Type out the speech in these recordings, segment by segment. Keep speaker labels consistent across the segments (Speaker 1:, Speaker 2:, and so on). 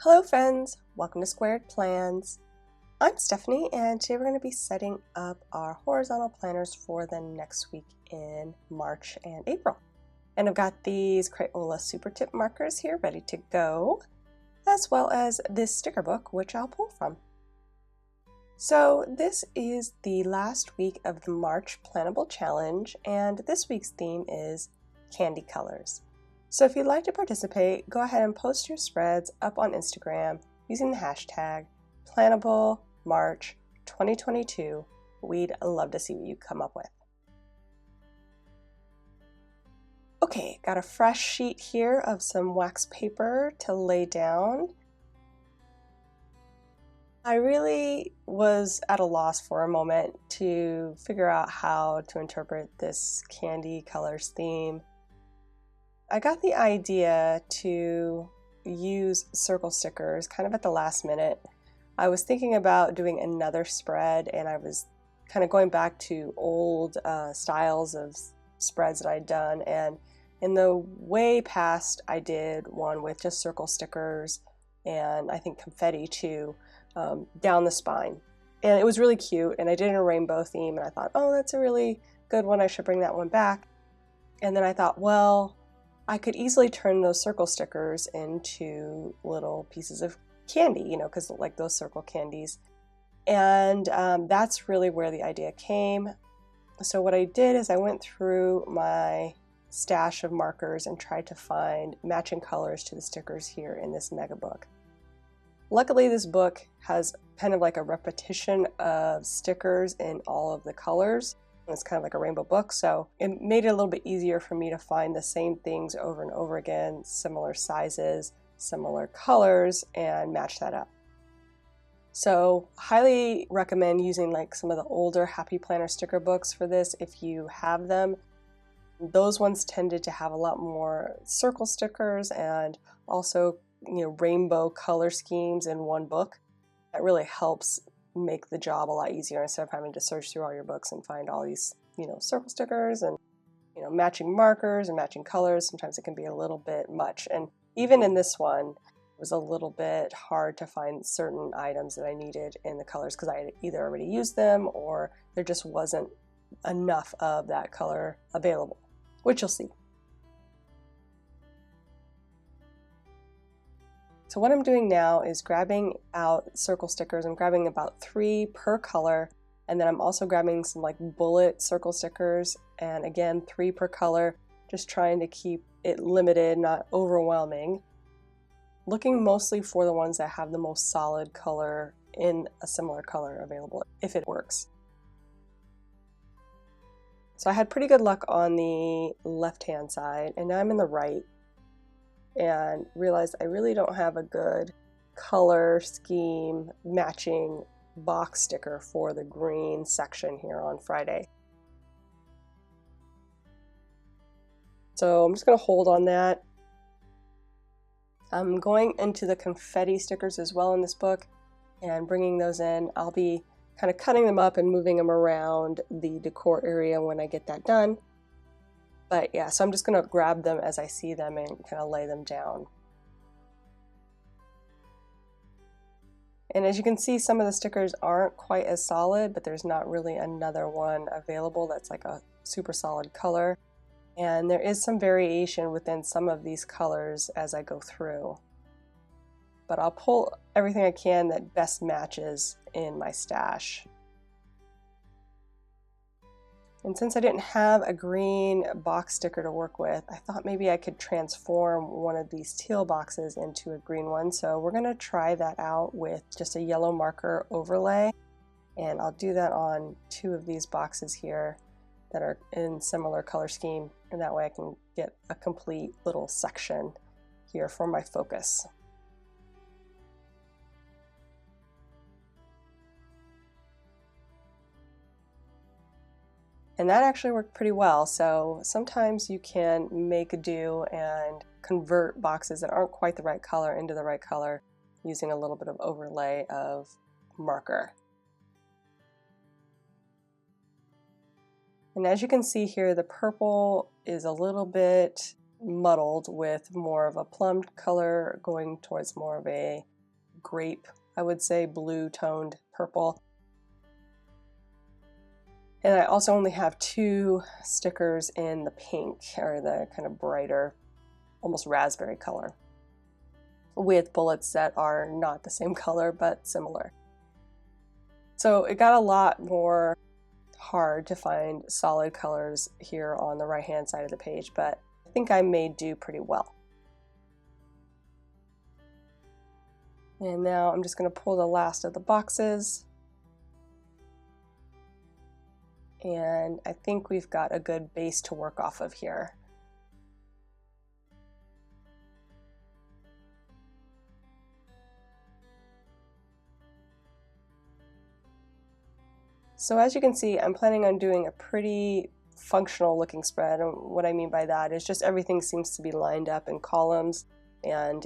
Speaker 1: Hello friends, welcome to Squared Plans. I'm Stephanie and today we're going to be setting up our horizontal planners for the next week in March and April. And I've got these Crayola Super Tip markers here ready to go, as well as this sticker book which I'll pull from. So this is the last week of the March Plannable Challenge and this week's theme is candy colors. So if you'd like to participate, go ahead and post your spreads up on Instagram using the hashtag PlannableMarch2022. We'd love to see what you come up with. Okay, got a fresh sheet here of some wax paper to lay down. I really was at a loss for a moment to figure out how to interpret this candy colors theme. I got the idea to use circle stickers kind of at the last minute. I was thinking about doing another spread and I was kind of going back to old styles of spreads that I'd done, and in the way past I did one with just circle stickers and I think confetti too down the spine, and it was really cute, and I did it in a rainbow theme and I thought, oh, that's a really good one, I should bring that one back. And then I thought, well, I could easily turn those circle stickers into little pieces of candy, you know, because like those circle candies. And that's really where the idea came. So what I did is I went through my stash of markers and tried to find matching colors to the stickers here in this mega book. Luckily, this book has kind of like a repetition of stickers in all of the colors. It's kind of like a rainbow book, so it made it a little bit easier for me to find the same things over and over again, similar sizes, similar colors, and match that up. So highly recommend using like some of the older Happy Planner sticker books for this if you have them. Those ones tended to have a lot more circle stickers and also, you know, rainbow color schemes in one book. That really helps make the job a lot easier instead of having to search through all your books and find all these, you know, circle stickers and, you know, matching markers and matching colors. Sometimes it can be a little bit much, and even in this one it was a little bit hard to find certain items that I needed in the colors because I had either already used them or there just wasn't enough of that color available, which you'll see. So what I'm doing now is grabbing out circle stickers. I'm grabbing about 3 per color, and then I'm also grabbing some like bullet circle stickers, and again 3 per color, just trying to keep it limited, not overwhelming. Looking mostly for the ones that have the most solid color in a similar color available, if it works. So I had pretty good luck on the left-hand side, and now I'm in the right, and realized I really don't have a good color scheme matching box sticker for the green section here on Friday. So I'm just going to hold on that. I'm going into the confetti stickers as well in this book and bringing those in. I'll be kind of cutting them up and moving them around the decor area when I get that done. But yeah, so I'm just going to grab them as I see them and kind of lay them down. And as you can see, some of the stickers aren't quite as solid, but there's not really another one available that's like a super solid color. And there is some variation within some of these colors as I go through. But I'll pull everything I can that best matches in my stash. And since I didn't have a green box sticker to work with, I thought maybe I could transform one of these teal boxes into a green one. So we're going to try that out with just a yellow marker overlay. And I'll do that on 2 of these boxes here that are in similar color scheme. And that way I can get a complete little section here for my focus. And that actually worked pretty well. So sometimes you can make do and convert boxes that aren't quite the right color into the right color using a little bit of overlay of marker. And as you can see here, the purple is a little bit muddled with more of a plum color going towards more of a grape, I would say blue toned purple. And I also only have 2 stickers in the pink, or the kind of brighter, almost raspberry color, with bullets that are not the same color but similar. So it got a lot more hard to find solid colors here on the right hand side of the page, but I think I may do pretty well. And now I'm just going to pull the last of the boxes. And I think we've got a good base to work off of here. So as you can see, I'm planning on doing a pretty functional looking spread. And what I mean by that is just everything seems to be lined up in columns and,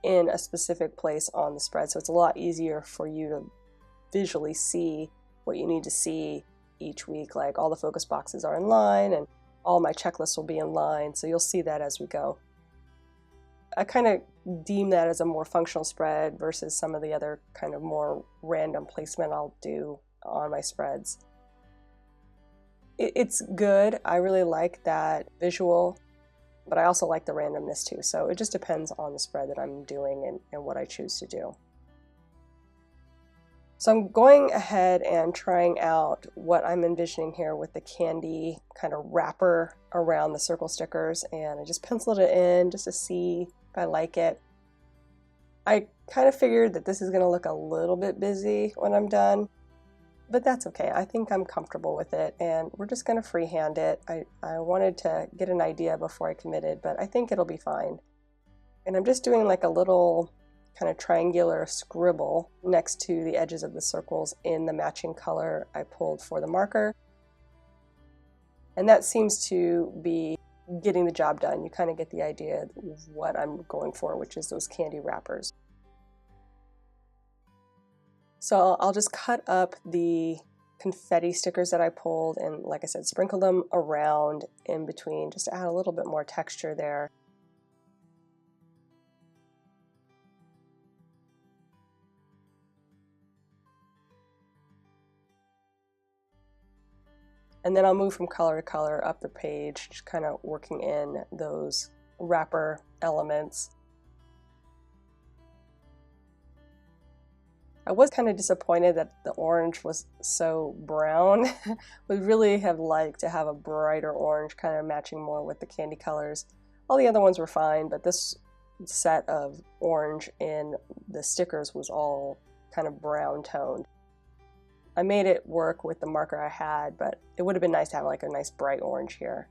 Speaker 1: in a specific place on the spread. So it's a lot easier for you to visually see what you need to see each week. Like all the focus boxes are in line and all my checklists will be in line. So you'll see that as we go. I kind of deem that as a more functional spread versus some of the other kind of more random placement I'll do on my spreads. It's good. I really like that visual, but I also like the randomness too. So it just depends on the spread that I'm doing and what I choose to do. So I'm going ahead and trying out what I'm envisioning here with the candy kind of wrapper around the circle stickers, and I just penciled it in just to see if I like it. I kind of figured that this is going to look a little bit busy when I'm done, but that's okay. I think I'm comfortable with it, and we're just going to freehand it. I wanted to get an idea before I committed, but I think it'll be fine. And I'm just doing like a little kind of triangular scribble next to the edges of the circles in the matching color I pulled for the marker. And that seems to be getting the job done. You kind of get the idea of what I'm going for, which is those candy wrappers. So I'll just cut up the confetti stickers that I pulled and, like I said, sprinkle them around in between just to add a little bit more texture there. And then I'll move from color to color up the page, just kind of working in those wrapper elements. I was kind of disappointed that the orange was so brown. Would really have liked to have a brighter orange, kind of matching more with the candy colors. All the other ones were fine, but this set of orange in the stickers was all kind of brown toned. I made it work with the marker I had, but it would have been nice to have like a nice bright orange here.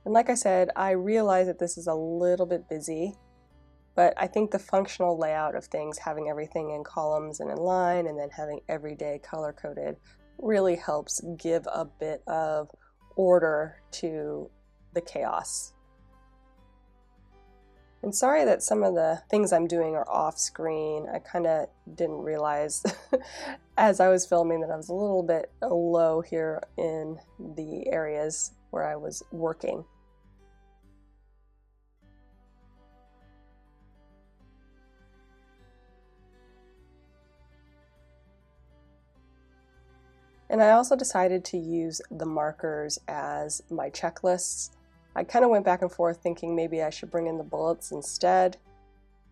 Speaker 1: And like I said, I realize that this is a little bit busy, but I think the functional layout of things, having everything in columns and in line, and then having every day color coded, really helps give a bit of order to the chaos. And sorry that some of the things I'm doing are off screen. I kind of didn't realize as I was filming that I was a little bit low here in the areas where I was working. And I also decided to use the markers as my checklists. I kind of went back and forth thinking maybe I should bring in the bullets instead,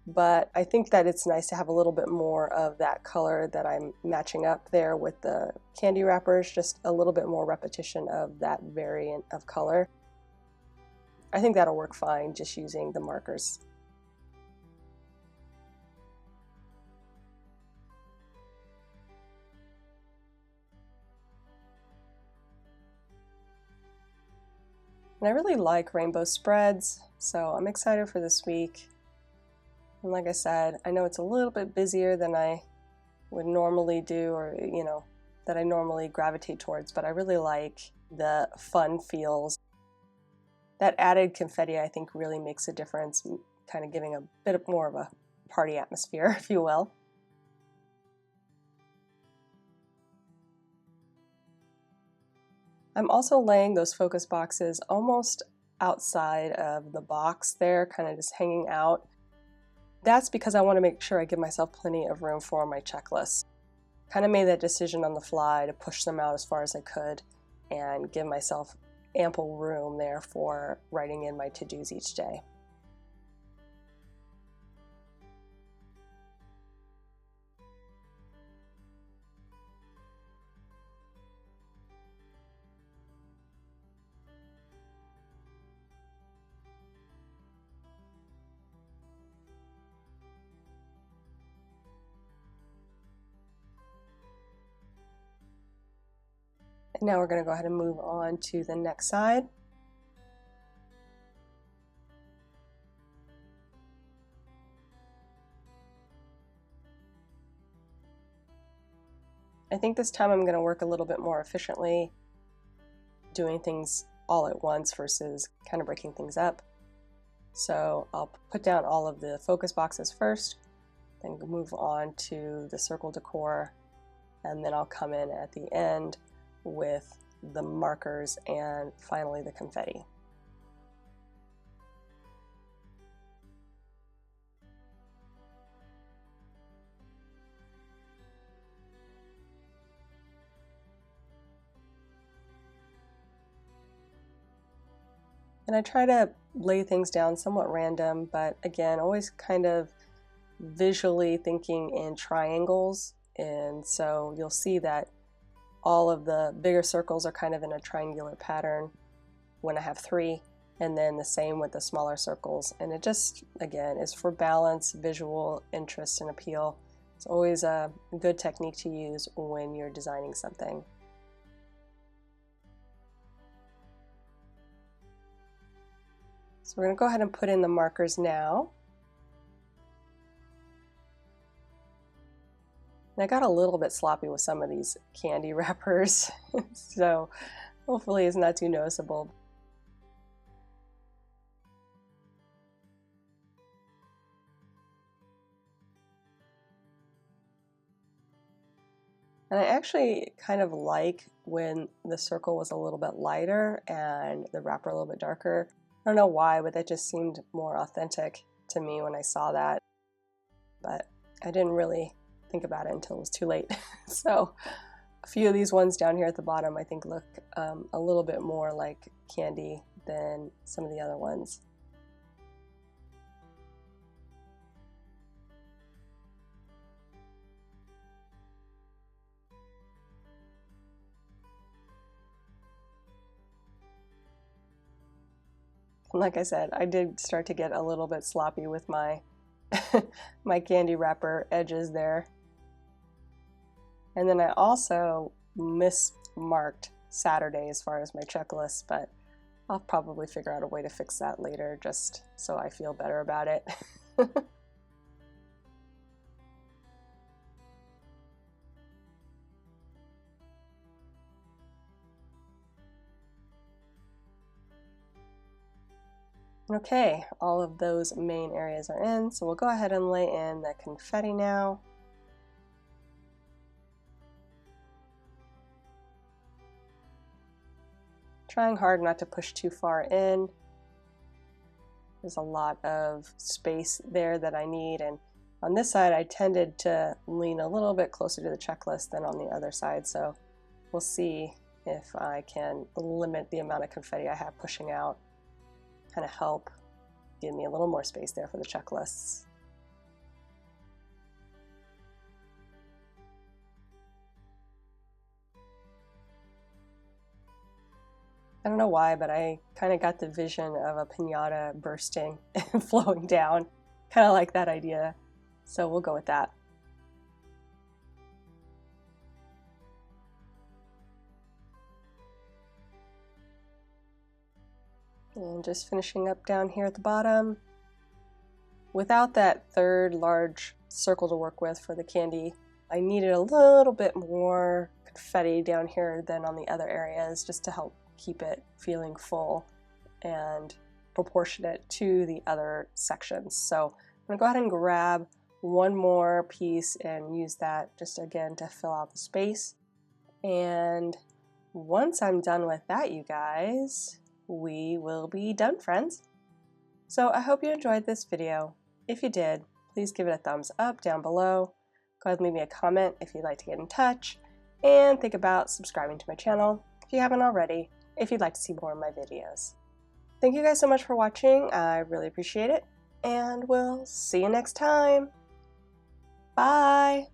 Speaker 1: but I think that it's nice to have a little bit more of that color that I'm matching up there with the candy wrappers, just a little bit more repetition of that variant of color. I think that'll work fine just using the markers. And I really like rainbow spreads, so I'm excited for this week. And like I said, I know it's a little bit busier than I would normally do, or that I normally gravitate towards, but I really like the fun feels. That added confetti, I think, really makes a difference, kind of giving a bit more of a party atmosphere, if you will. I'm also laying those focus boxes almost outside of the box there, kind of just hanging out. That's because I want to make sure I give myself plenty of room for my checklists. Kind of made that decision on the fly to push them out as far as I could and give myself ample room there for writing in my to-dos each day. And now we're going to go ahead and move on to the next side. I think this time I'm going to work a little bit more efficiently, doing things all at once versus kind of breaking things up. So I'll put down all of the focus boxes first, then move on to the circle decor, and then I'll come in at the end with the markers and finally the confetti. And I try to lay things down somewhat random, but again, always kind of visually thinking in triangles. And so you'll see that all of the bigger circles are kind of in a triangular pattern when I have 3, and then the same with the smaller circles. And it just, again, is for balance, visual interest, and appeal. It's always a good technique to use when you're designing something. So we're going to go ahead and put in the markers now. And I got a little bit sloppy with some of these candy wrappers, so hopefully it's not too noticeable. And I actually kind of like when the circle was a little bit lighter and the wrapper a little bit darker. I don't know why, but that just seemed more authentic to me when I saw that. But I didn't really think about it until it was too late. So a few of these ones down here at the bottom I think look a little bit more like candy than some of the other ones. And like I said, I did start to get a little bit sloppy with my my candy wrapper edges there. And then I also mismarked Saturday as far as my checklist, but I'll probably figure out a way to fix that later just so I feel better about it. Okay, all of those main areas are in, so we'll go ahead and lay in the confetti now. Trying hard not to push too far in. There's a lot of space there that I need, and on this side I tended to lean a little bit closer to the checklist than on the other side, so we'll see if I can limit the amount of confetti I have pushing out, kind of help give me a little more space there for the checklists. I don't know why, but I kind of got the vision of a piñata bursting and flowing down. Kind of like that idea, so we'll go with that. And just finishing up down here at the bottom. Without that third large circle to work with for the candy, I needed a little bit more confetti down here than on the other areas just to help keep it feeling full and proportionate to the other sections. So I'm going to go ahead and grab one more piece and use that just again to fill out the space. And once I'm done with that, you guys, we will be done, friends. So I hope you enjoyed this video. If you did, please give it a thumbs up down below. Go ahead and leave me a comment if you'd like to get in touch, and think about subscribing to my channel if you haven't already, if you'd like to see more of my videos. Thank you guys so much for watching. I really appreciate it, and we'll see you next time. Bye!